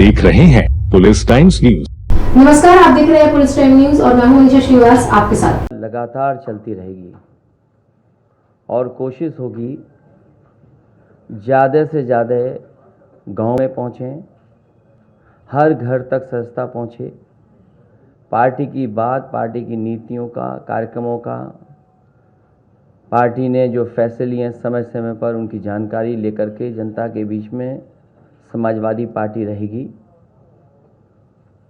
देख रहे हैं पुलिस टाइम्स न्यूज। नमस्कार, आप देख रहे हैं पुलिस टाइम न्यूज और मैं हूं निशा श्रीवास आपके साथ। लगातार चलती रहेगी और कोशिश होगी ज़्यादा से ज़्यादा गांव में पहुँचें, हर घर तक सस्ता पहुँचे, पार्टी की बात, पार्टी की नीतियों का, कार्यक्रमों का, पार्टी ने जो फैसले लिए हैं समय समय पर उनकी जानकारी लेकर के जनता के बीच में समाजवादी पार्टी रहेगी।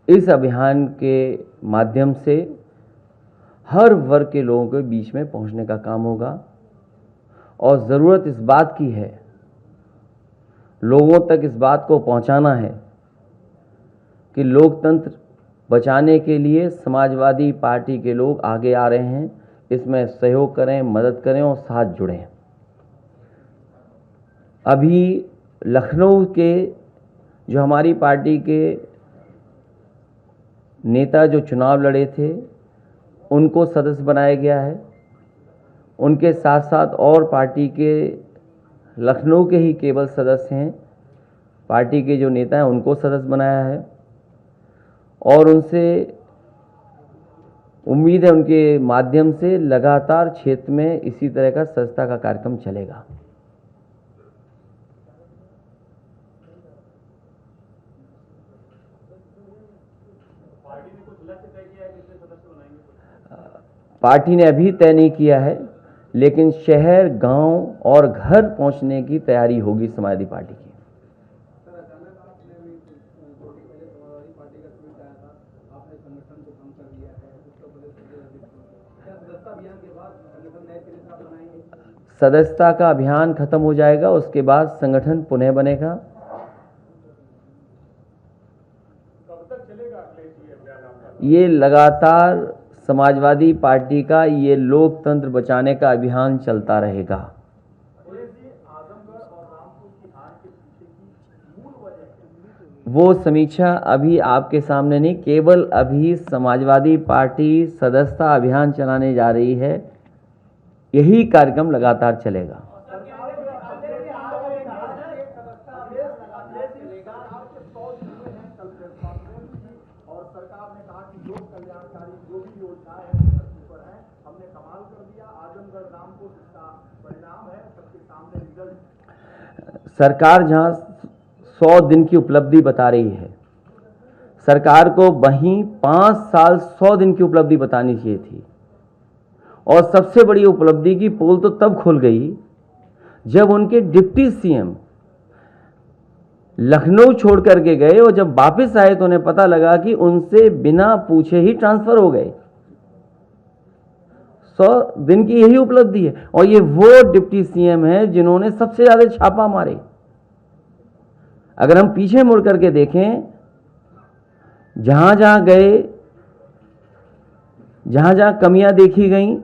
इस अभियान के माध्यम से हर वर्ग के लोगों के बीच में पहुंचने का काम होगा और ज़रूरत इस बात की है, लोगों तक इस बात को पहुंचाना है कि लोकतंत्र बचाने के लिए समाजवादी पार्टी के लोग आगे आ रहे हैं, इसमें सहयोग करें, मदद करें और साथ जुड़ें। अभी लखनऊ के जो हमारी पार्टी के नेता जो चुनाव लड़े थे उनको सदस्य बनाया गया है। उनके साथ साथ और पार्टी के लखनऊ के ही केवल सदस्य हैं, पार्टी के जो नेता हैं उनको सदस्य बनाया है और उनसे उम्मीद है उनके माध्यम से लगातार क्षेत्र में इसी तरह का सदस्यता का कार्यक्रम चलेगा। पार्टी ने अभी तय नहीं किया है, लेकिन शहर, गांव और घर पहुंचने की तैयारी होगी समाजवादी पार्टी की। सदस्यता का अभियान खत्म हो जाएगा, उसके बाद संगठन पुनः बनेगा। ये लगातार समाजवादी पार्टी का ये लोकतंत्र बचाने का अभियान चलता रहेगा। वो समीक्षा अभी आपके सामने नहीं, केवल अभी समाजवादी पार्टी सदस्यता अभियान चलाने जा रही है, यही कार्यक्रम लगातार चलेगा। और सरकार ने कहा कि लोक कल्याणकारी जो भी योजनाएं हैं हमने कमाल कर दिया। आजमगढ़ रामपुर इसका परिणाम है, सबके सामने रिजल्ट। सरकार जहां 100 दिन की उपलब्धि बता रही है, सरकार को वहीं 5 साल 100 दिन की उपलब्धि बतानी चाहिए थी। और सबसे बड़ी उपलब्धि की पोल तो तब खुल गई जब उनके डिप्टी सीएम लखनऊ छोड़ करके गए और जब वापस आए तो उन्हें पता लगा कि उनसे बिना पूछे ही ट्रांसफर हो गए। 100 दिन की यही उपलब्धि है और ये वो डिप्टी सीएम हैं जिन्होंने सबसे ज्यादा छापा मारे। अगर हम पीछे मुड़ करके देखें, जहां जहां गए, जहां जहां कमियां देखी गई,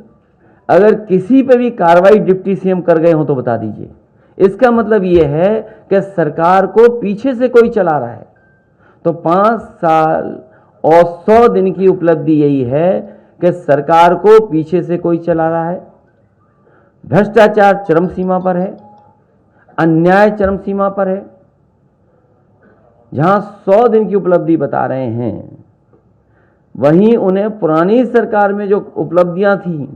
अगर किसी पे भी कार्रवाई डिप्टी सीएम कर गए हो तो बता दीजिए। इसका मतलब यह है कि सरकार को पीछे से कोई चला रहा है। तो 5 साल और 100 दिन की उपलब्धि यही है कि सरकार को पीछे से कोई चला रहा है। भ्रष्टाचार चरम सीमा पर है, अन्याय चरम सीमा पर है। जहां 100 दिन की उपलब्धि बता रहे हैं, वहीं उन्हें पुरानी सरकार में जो उपलब्धियां थी,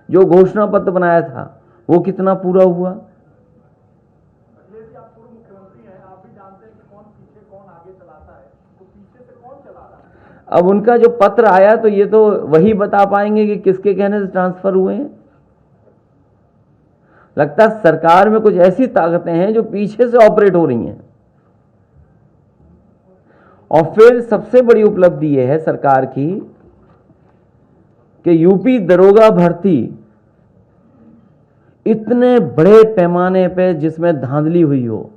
जो घोषणा पत्र बनाया था, वो कितना पूरा हुआ। अब उनका जो पत्र आया तो ये तो वही बता पाएंगे कि किसके कहने से ट्रांसफर हुए हैं। लगता है सरकार में कुछ ऐसी ताकतें हैं जो पीछे से ऑपरेट हो रही हैं। और फिर सबसे बड़ी उपलब्धि यह है सरकार की कि यूपी दरोगा भर्ती इतने बड़े पैमाने पे जिसमें धांधली हुई हो,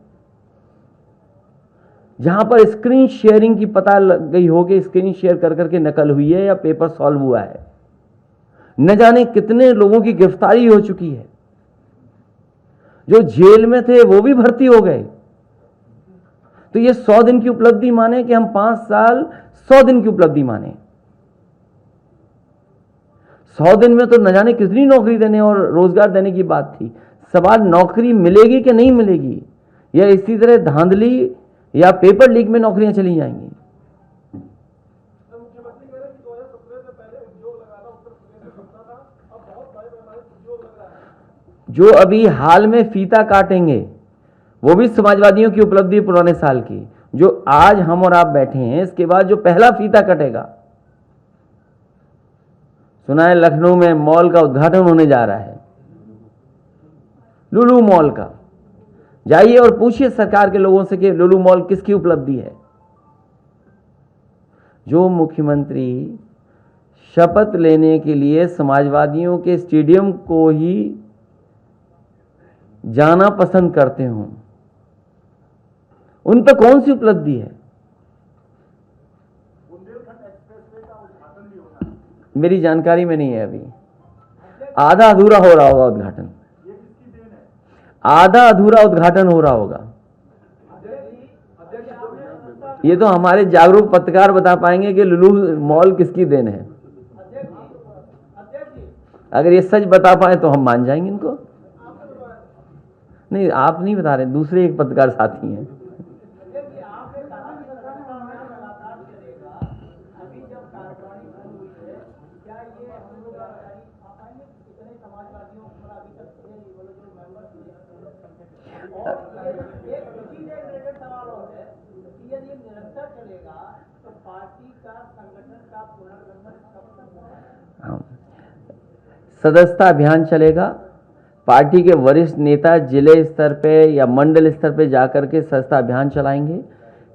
जहां पर स्क्रीन शेयरिंग की पता लग गई हो कि स्क्रीन शेयर कर करके नकल हुई है या पेपर सॉल्व हुआ है, न जाने कितने लोगों की गिरफ्तारी हो चुकी है। जो जेल में थे वो भी भर्ती हो गए। तो ये 100 दिन की उपलब्धि माने कि हम 5 साल 100 दिन की उपलब्धि माने। 100 दिन में तो न जाने कितनी नौकरी देने और रोजगार देने की बात थी। सवाल नौकरी मिलेगी कि नहीं मिलेगी, या इसी तरह धांधली या पेपर लीक में नौकरियां चली जाएंगी। मुख्यमंत्री कह रहे हैं कि 2017 से पहले उद्योग लगाना उत्तर प्रदेश में बनता था, अब बहुत बड़े पैमाने पर उद्योग लग रहा है। जो अभी हाल में फीता काटेंगे वो भी समाजवादियों की उपलब्धि पुराने साल की। जो आज हम और आप बैठे हैं, इसके बाद जो पहला फीता कटेगा, सुना है लखनऊ में मॉल का उद्घाटन होने जा रहा है, लुलु मॉल का। जाइए और पूछिए सरकार के लोगों से कि लुलु मॉल किसकी उपलब्धि है। जो मुख्यमंत्री शपथ लेने के लिए समाजवादियों के स्टेडियम को ही जाना पसंद करते हों, उन पर कौन सी उपलब्धि है? बुंदेलखंड एक्सप्रेसवे का उद्घाटन भी होना है। मेरी जानकारी में नहीं है, अभी आधा अधूरा हो रहा होगा उद्घाटन, ये किसकी देन है? आधा अधूरा उद्घाटन हो रहा होगा। ये तो हमारे जागरूक पत्रकार बता पाएंगे कि लुलु मॉल किसकी देन है। अगर ये सच बता पाए तो हम मान जाएंगे इनको। नहीं, आप नहीं बता रहे, दूसरे एक पत्रकार साथी हैं। सदस्यता अभियान चलेगा। पार्टी के वरिष्ठ नेता जिले स्तर पे या मंडल स्तर पे जाकर के सदस्यता अभियान चलाएंगे।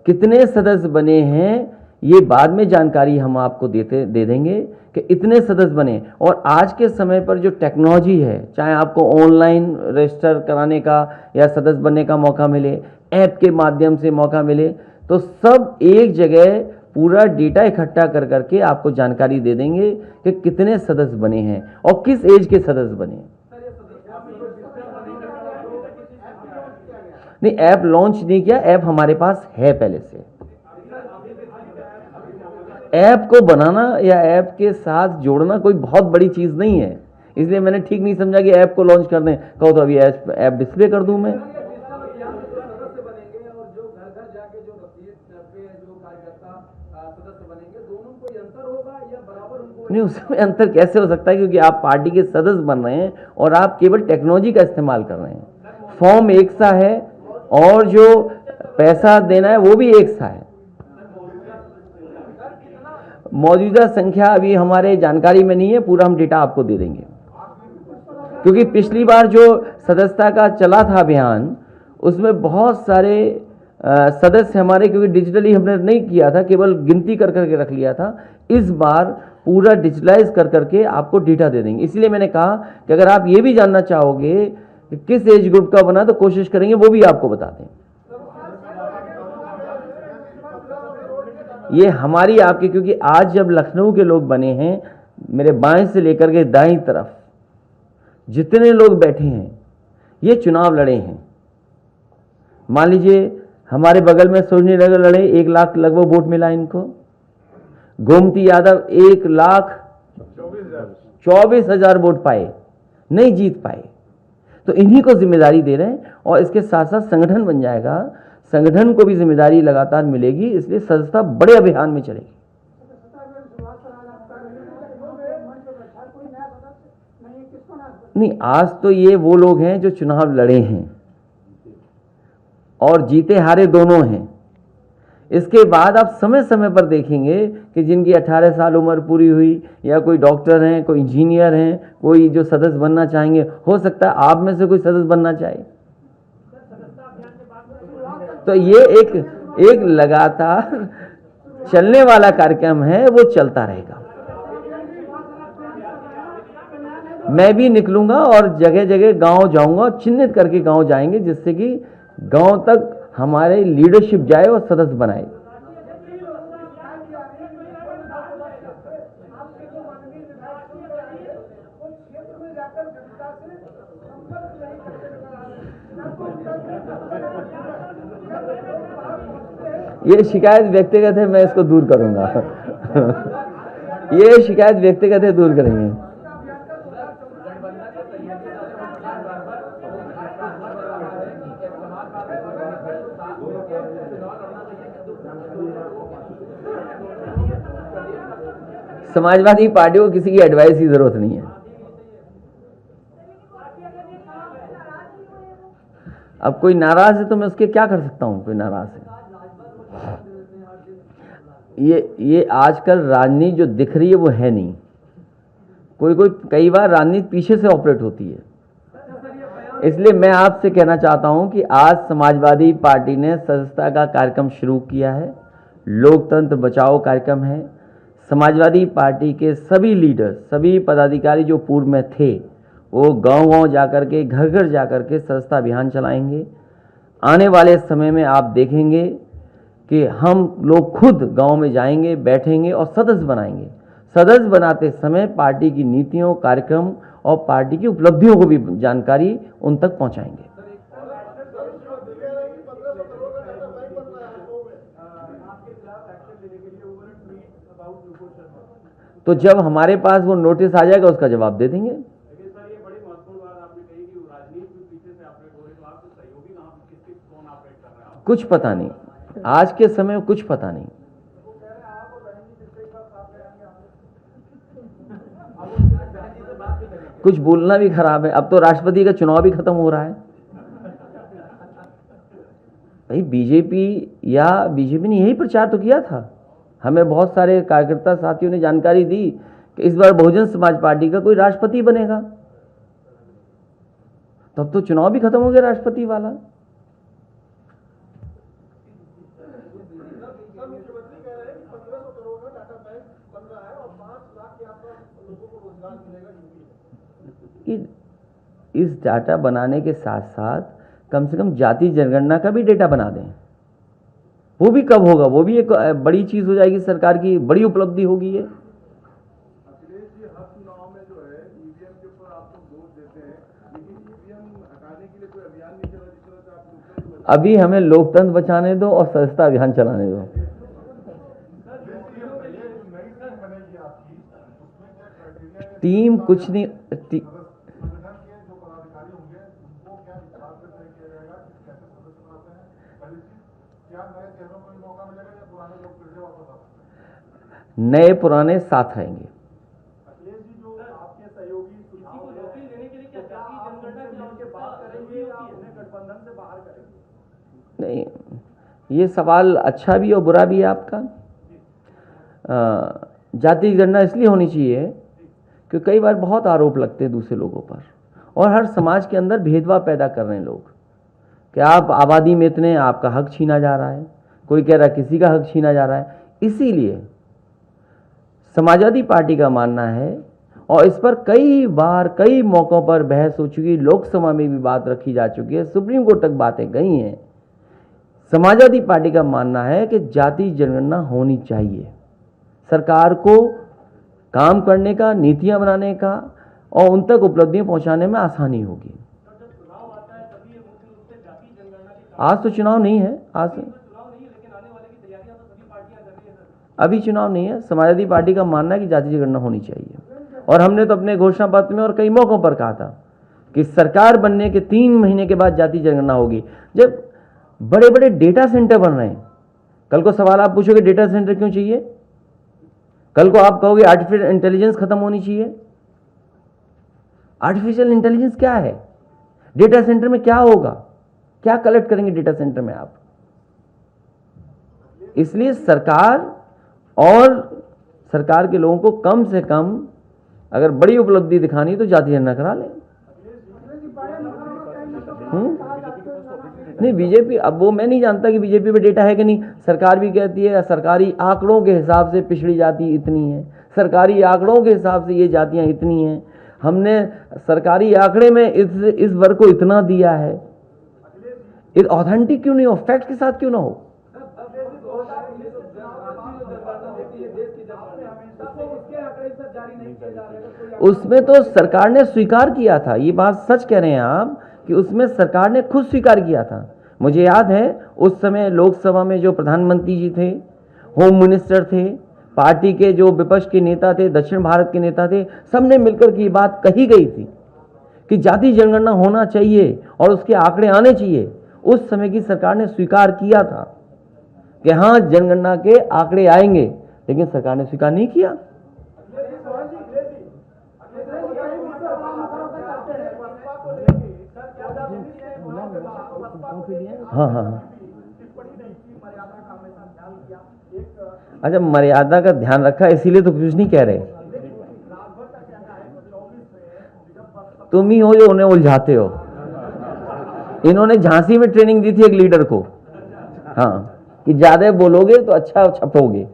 कितने सदस्य बने हैं ये बाद में जानकारी हम आपको दे देंगे कि इतने सदस्य बने। और आज के समय पर जो टेक्नोलॉजी है, चाहे आपको ऑनलाइन रजिस्टर कराने का या सदस्य बनने का मौका मिले, ऐप के माध्यम से मौका मिले, तो सब एक जगह पूरा डेटा इकट्ठा कर करके आपको जानकारी दे देंगे कि कितने सदस्य बने हैं और किस एज के सदस्य बने हैं। नहीं, ऐप लॉन्च नहीं किया, ऐप हमारे पास है पहले से। ऐप को बनाना या ऐप के साथ जोड़ना कोई बहुत बड़ी चीज नहीं है, इसलिए मैंने ठीक नहीं समझा कि ऐप को लॉन्च कर दें। कहो तो अभी ऐप डिस्प्ले कर दूं मैं। नहीं, उसमें अंतर कैसे हो सकता है, क्योंकि आप पार्टी के सदस्य बन रहे हैं और आप केवल टेक्नोलॉजी का इस्तेमाल कर रहे हैं। फॉर्म एक सा है और जो पैसा देना है वो भी एक सा है। मौजूदा संख्या अभी हमारे जानकारी में नहीं है, पूरा हम डेटा आपको दे देंगे। क्योंकि पिछली बार जो सदस्यता का चला था अभियान, उसमें बहुत सारे सदस्य हमारे, क्योंकि डिजिटली हमने नहीं किया था, केवल गिनती कर करके रख लिया था। इस बार पूरा डिजिटलाइज कर करके आपको डेटा दे देंगे। इसलिए मैंने कहा कि अगर आप ये भी जानना चाहोगे कि किस एज ग्रुप का बना, तो कोशिश करेंगे वो भी आपको बता दें। ये हमारी आपकी, क्योंकि आज जब लखनऊ के लोग बने हैं, मेरे बाएं से लेकर के दाईं तरफ जितने लोग बैठे हैं ये चुनाव लड़े हैं। मान लीजिए हमारे बगल में सोनी नगर लड़े, 1 लाख लगभग वोट मिला इनको। गोमती यादव 1,24,000 वोट पाए, नहीं जीत पाए। तो इन्हीं को जिम्मेदारी दे रहे हैं और इसके साथ साथ संगठन बन जाएगा, संगठन को भी जिम्मेदारी लगातार मिलेगी, इसलिए सदस्यता बड़े अभियान में चलेगी। नहीं, आज तो ये वो लोग हैं जो चुनाव लड़े हैं और जीते हारे दोनों हैं। इसके बाद आप समय समय पर देखेंगे कि जिनकी 18 साल उम्र पूरी हुई, या कोई डॉक्टर हैं, कोई इंजीनियर हैं, कोई जो सदस्य बनना चाहेंगे, हो सकता है आप में से कोई सदस्य बनना चाहे। तो ये एक लगातार चलने वाला कार्यक्रम है, वो चलता रहेगा। मैं भी निकलूंगा और जगह जगह गांव जाऊंगा, चिन्हित करके गांव जाएंगे, जिससे कि गांव तक हमारे लीडरशिप जाए और सदस्य बनाए। ये शिकायत व्यक्तिगत है, मैं इसको दूर करूंगा। ये शिकायत व्यक्तिगत है, दूर करेंगे। समाजवादी पार्टी को किसी की एडवाइस की जरूरत नहीं है। अब कोई नाराज है तो मैं उसके क्या कर सकता हूं? कोई नाराज है, ये आजकल राजनीति जो दिख रही है वो है नहीं। कई बार राजनीति पीछे से ऑपरेट होती है। इसलिए मैं आपसे कहना चाहता हूं कि आज समाजवादी पार्टी ने सदस्यता का कार्यक्रम शुरू किया है। लोकतंत्र बचाओ कार्यक्रम है। समाजवादी पार्टी के सभी लीडर, सभी पदाधिकारी जो पूर्व में थे, वो गांव-गांव जाकर के, घर घर जाकर के सदस्यता अभियान चलाएंगे। आने वाले समय में आप देखेंगे कि हम लोग खुद गांव में जाएंगे, बैठेंगे और सदस्य बनाएंगे। सदस्य बनाते समय पार्टी की नीतियों, कार्यक्रम और पार्टी की उपलब्धियों को भी जानकारी उन तक पहुंचाएंगे। तो जब हमारे पास वो नोटिस आ जाएगा उसका जवाब दे देंगे। कुछ पता नहीं, आज के समय में कुछ पता नहीं। कुछ बोलना भी खराब है। अब तो राष्ट्रपति का चुनाव भी खत्म हो रहा है। भाई बीजेपी ने यही प्रचार तो किया था। हमें बहुत सारे कार्यकर्ता साथियों ने जानकारी दी कि इस बार बहुजन समाज पार्टी का कोई राष्ट्रपति बनेगा। तब तो चुनाव भी खत्म हो गया राष्ट्रपति वाला। इस डाटा बनाने के साथ साथ कम से कम जाति जनगणना का भी डेटा बना दें। वो भी कब होगा? वो भी एक बड़ी चीज हो जाएगी, सरकार की बड़ी उपलब्धि होगी ये। अखिलेश जी, हर चुनाव में जो है ईवीएम के ऊपर आप लोग दोष देते हैं, लेकिन ईवीएम हटाने के लिए कोई अभियान नहीं चला जिस तरह से आप लोकतंत्र। अभी हमें लोकतंत्र बचाने दो और सदस्यता अभियान चलाने दो। टीम कुछ नहीं। नए पुराने साथ रहेंगे। अखिलेश जी, जो आपके सहयोगी सुझाव देने के लिए क्या आप मिलकर बात करेंगे या अपने गठबंधन से बाहर करेंगे? नहीं, ये सवाल अच्छा भी और बुरा भी है आपका। जाति जनगणना इसलिए होनी चाहिए कि कई बार बहुत आरोप लगते हैं दूसरे लोगों पर, और हर समाज के अंदर भेदभाव पैदा कर रहे हैं लोग कि आप आबादी में इतने, आपका हक छीना जा रहा है। कोई कह रहा है किसी का हक छीना जा रहा है। इसीलिए समाजवादी पार्टी का मानना है, और इस पर कई बार कई मौकों पर बहस हो चुकी, लोकसभा में भी बात रखी जा चुकी है, सुप्रीम कोर्ट तक बातें गई हैं। समाजवादी पार्टी का मानना है कि जाति जनगणना होनी चाहिए। सरकार को काम करने का, नीतियां बनाने का और उन तक उपलब्धियां पहुंचाने में आसानी होगी। आज तो चुनाव नहीं है, अभी चुनाव नहीं है। समाजवादी पार्टी का मानना है कि जाति जनगणना होनी चाहिए, और हमने तो अपने घोषणा पत्र में और कई मौकों पर कहा था कि सरकार बनने के 3 महीने के बाद जाति जनगणना होगी। जब बड़े बड़े डेटा सेंटर बन रहे हैं, कल को सवाल आप पूछोगे डेटा सेंटर क्यों चाहिए? कल को आप कहोगे आर्टिफिशियल इंटेलिजेंस खत्म होनी चाहिए। आर्टिफिशियल इंटेलिजेंस क्या है? डेटा सेंटर में क्या होगा? क्या कलेक्ट करेंगे डेटा सेंटर में आप? इसलिए सरकार और सरकार के लोगों को कम से कम अगर बड़ी उपलब्धि दिखानी तो जाति जनगणना करा लें। नहीं, बीजेपी, अब वो मैं नहीं जानता कि बीजेपी में डेटा है कि नहीं। सरकार भी कहती है सरकारी आंकड़ों के हिसाब से पिछड़ी जाति इतनी है, सरकारी आंकड़ों के हिसाब से ये जातियां इतनी हैं, हमने सरकारी आंकड़े में इस वर्ग को इतना दिया है। ऑथेंटिक क्यों नहीं हो? फैक्ट के साथ क्यों ना हो? उसमें तो सरकार ने स्वीकार किया था, ये बात सच कह रहे हैं आप, कि उसमें सरकार ने खुद स्वीकार किया था। मुझे याद है उस समय लोकसभा में जो प्रधानमंत्री जी थे, होम मिनिस्टर थे, पार्टी के जो विपक्ष के नेता थे, दक्षिण भारत के नेता थे, सबने मिलकर की बात कही गई थी कि जाति जनगणना होना चाहिए और उसके आंकड़े आने चाहिए। उस समय की सरकार ने स्वीकार किया था कि हाँ जनगणना के आंकड़े आएंगे, लेकिन सरकार ने स्वीकार नहीं किया। हाँ हाँ हाँ, अच्छा मर्यादा का ध्यान रखा इसीलिए तो कुछ नहीं कह रहे। तुम ही हो जो उन्हें उलझाते हो। इन्होंने झांसी में ट्रेनिंग दी थी एक लीडर को, हाँ, कि ज्यादा बोलोगे तो अच्छा छपोगे।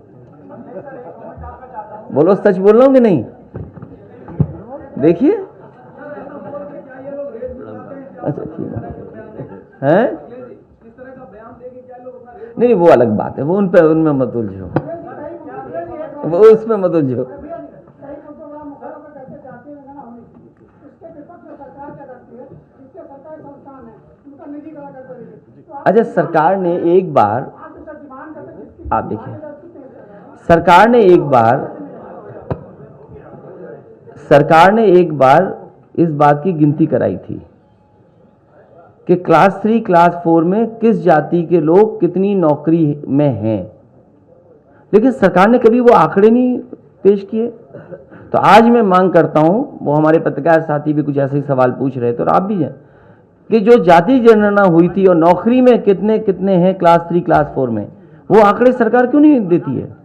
बोलो सच बोल रहा हूं कि नहीं? देखिए, अच्छा ठीक है, नहीं वो अलग बात है, वो उनमें मत उलझो, वो उसमें मत उलझो। अच्छा सरकार ने एक बार, आप देखिए, सरकार ने एक बार इस बात की गिनती कराई थी कि क्लास 3 क्लास 4 में किस जाति के लोग कितनी नौकरी में हैं, लेकिन सरकार ने कभी वो आंकड़े नहीं पेश किए। तो आज मैं मांग करता हूं, वो हमारे पत्रकार साथी भी कुछ ऐसे ही सवाल पूछ रहे थे और आप भी हैं, कि जो जाति जनगणना हुई थी और नौकरी में कितने कितने हैं क्लास 3 क्लास 4 में, वो आंकड़े सरकार क्यों नहीं देती है?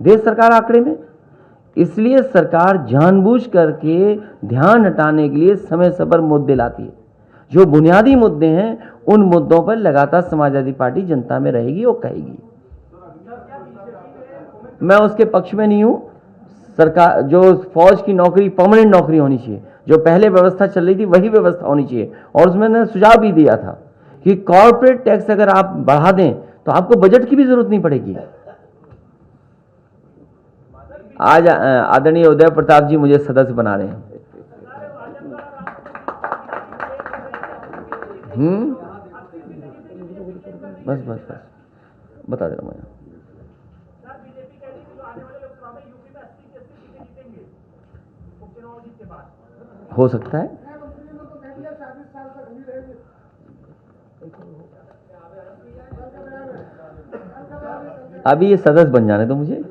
दे सरकार आंकड़े में। इसलिए सरकार जानबूझ करके ध्यान हटाने के लिए समय समय पर मुद्दे लाती है। जो बुनियादी मुद्दे हैं उन मुद्दों पर लगातार समाजवादी पार्टी जनता में रहेगी और कहेगी। मैं उसके पक्ष में नहीं हूं। सरकार जो फौज की नौकरी परमानेंट नौकरी होनी चाहिए, जो पहले व्यवस्था चल रही थी वही व्यवस्था होनी चाहिए। और उसमें मैंने सुझाव भी दिया था कि कॉर्पोरेट टैक्स अगर आप बढ़ा दें तो आपको बजट की भी जरूरत नहीं पड़ेगी। आज आदरणीय उदय प्रताप जी मुझे सदस्य बना रहे हैं। बस बस बस बता दे रहा हूं मैं। हो सकता है, अभी ये सदस्य बन जाने तो मुझे।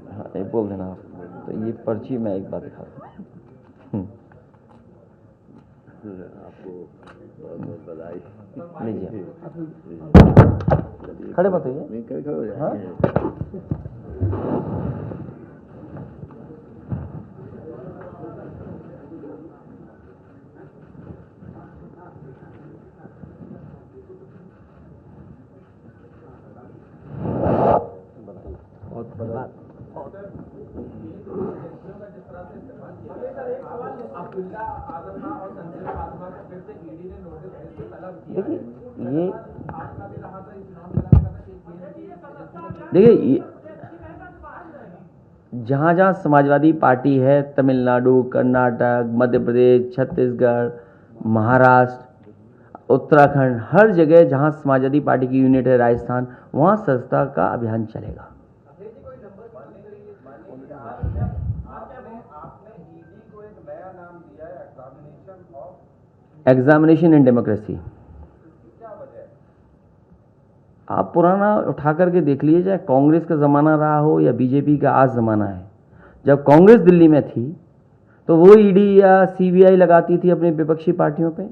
हाँ एक बोल देना आप, तो ये पर्ची मैं एक बात दिखा दूं आपको। बहुत बधाई। लीजिए, खड़े मत होइए। हाँ देखिए, जहाँ जहाँ समाजवादी पार्टी है, तमिलनाडु, कर्नाटक, मध्य प्रदेश, छत्तीसगढ़, महाराष्ट्र, उत्तराखंड, हर जगह जहाँ समाजवादी पार्टी की यूनिट है, राजस्थान, वहाँ सदस्यता का अभियान चलेगा। Examination in democracy. आप पुराना उठा करके देख लीजिए, चाहे कांग्रेस का ज़माना रहा हो या बीजेपी का आज ज़माना है। जब कांग्रेस दिल्ली में थी तो वो ईडी या सीबीआई लगाती थी अपनी विपक्षी पार्टियों पे,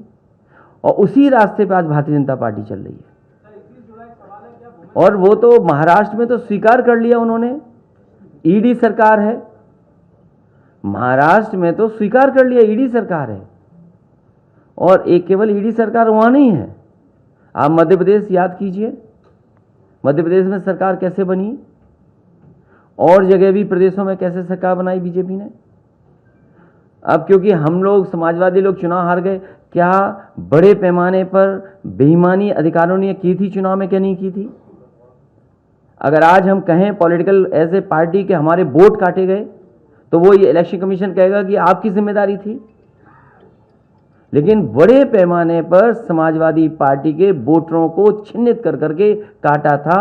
और उसी रास्ते पे आज भारतीय जनता पार्टी चल रही है। और वो तो महाराष्ट्र में तो स्वीकार कर लिया उन्होंने, ईडी सरकार है। महाराष्ट्र में तो स्वीकार कर लिया ईडी सरकार है, और एक केवल ईडी सरकार वहाँ नहीं है। आप मध्य प्रदेश याद कीजिए, मध्य प्रदेश में सरकार कैसे बनी, और जगह भी प्रदेशों में कैसे सरकार बनाई बीजेपी ने। अब क्योंकि हम लोग समाजवादी लोग चुनाव हार गए, क्या बड़े पैमाने पर बेईमानी अधिकारियों ने की थी चुनाव में, क्या नहीं की थी? अगर आज हम कहें पॉलिटिकल एज ए पार्टी के हमारे वोट काटे गए, तो वो ये इलेक्शन कमीशन कहेगा कि आपकी जिम्मेदारी थी। लेकिन बड़े पैमाने पर समाजवादी पार्टी के वोटरों को चिन्हित कर करके काटा था।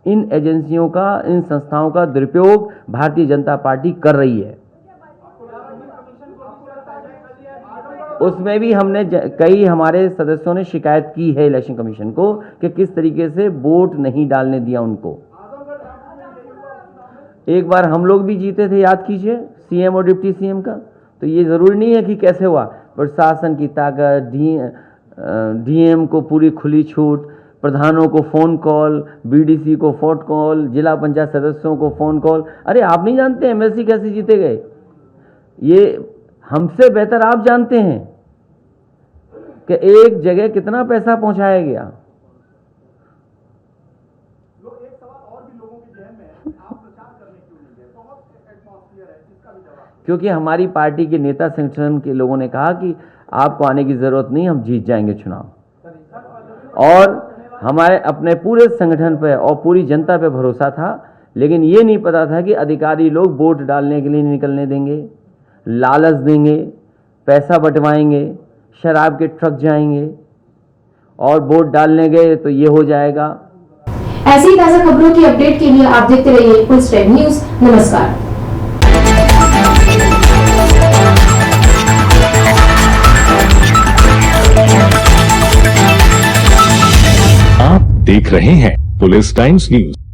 इन एजेंसियों का, इन संस्थाओं का दुरुपयोग भारतीय जनता पार्टी कर रही है। उसमें भी हमने कई हमारे सदस्यों ने शिकायत की है इलेक्शन कमीशन को कि किस तरीके से वोट नहीं डालने दिया उनको। एक बार हम लोग भी जीते थे, याद कीजिए, सीएम और डिप्टी सीएम का। तो ये ज़रूरी नहीं है कि कैसे हुआ, प्रशासन की ताकत, डीएम को पूरी खुली छूट, प्रधानों को फ़ोन कॉल, बीडीसी को फ़ोन कॉल, जिला पंचायत सदस्यों को फ़ोन कॉल। अरे आप नहीं जानते एमएलसी कैसे जीते गए, ये हमसे बेहतर आप जानते हैं कि एक जगह कितना पैसा पहुंचाया गया। एक सवाल और भी लोगों के जहन में है, आप प्रचार करने क्यों नहीं गए? बहुत एटमॉस्फेयर है, इसका भी जवाब। क्योंकि हमारी पार्टी के नेता संगठन के लोगों ने कहा कि आपको आने की ज़रूरत नहीं, हम जीत जाएंगे चुनाव। और हमारे अपने पूरे संगठन पे और पूरी जनता पे भरोसा था, लेकिन ये नहीं पता था कि अधिकारी लोग वोट डालने के लिए निकलने देंगे, लालच देंगे, पैसा बंटवाएंगे, शराब के ट्रक जाएंगे और वोट डालने गए तो ये हो जाएगा। ऐसी ही ताजा खबरों की अपडेट के लिए आप देखते रहिए फुल स्ट्रीम न्यूज। नमस्कार। आप देख रहे हैं पुलिस टाइम्स न्यूज।